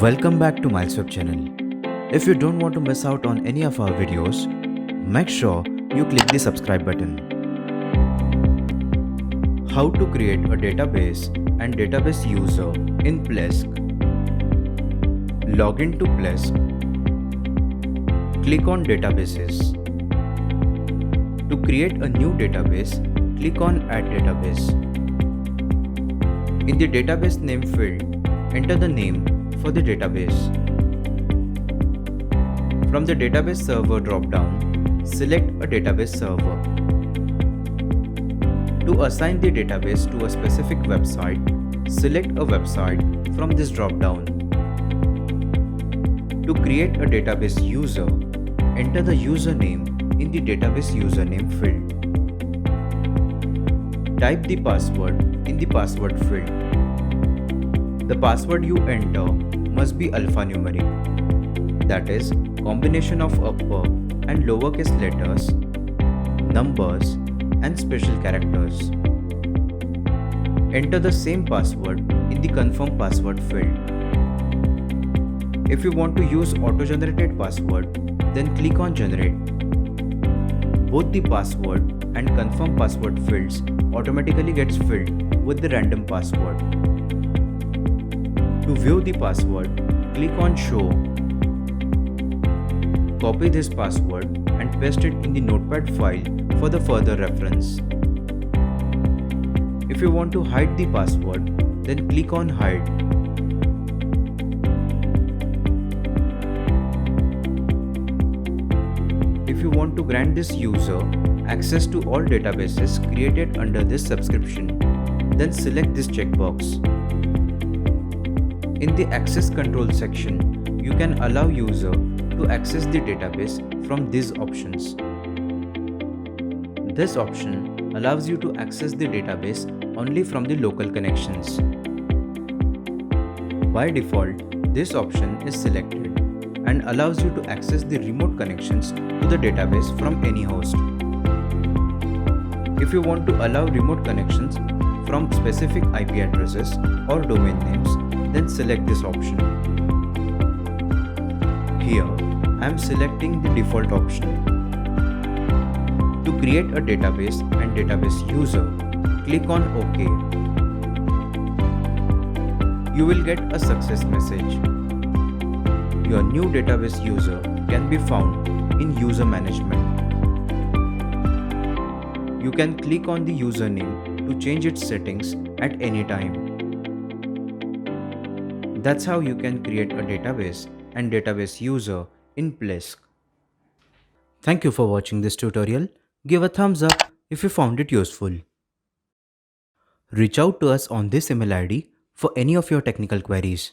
Welcome back to MilesWeb channel. If you don't want to miss out on any of our videos, make sure you click the subscribe button. How to create a database and database user in Plesk. Log in to Plesk. Click on Databases. To create a new database, click on Add Database. In the database name field, enter the name for the database. From the database server drop-down, select a database server. To assign the database to a specific website, select a website from this drop-down. To create a database user, enter the username in the database username field. Type the password in the password field. The password you enter must be alphanumeric, that is, combination of upper and lowercase letters, numbers, and special characters. Enter the same password in the confirm password field. If you want to use auto-generated password, then click on generate. Both the password and confirm password fields automatically gets filled with the random password. To view the password, click on show. Copy this password and paste it in the notepad file for the further reference. If you want to hide the password, then click on hide. If you want to grant this user access to all databases created under this subscription, then select this checkbox. In the access control section, you can allow user to access the database from these options. This option allows you to access the database only from the local connections. By default, this option is selected and allows you to access the remote connections to the database from any host. If you want to allow remote connections from specific IP addresses or domain names, then select this option. Here, I am selecting the default option. To create a database and database user, click on OK. You will get a success message. Your new database user can be found in User Management. You can click on the username to change its settings at any time. That's how you can create a database and database user in Plesk. Thank you for watching this tutorial. Give a thumbs up if you found it useful. Reach out to us on this email ID for any of your technical queries.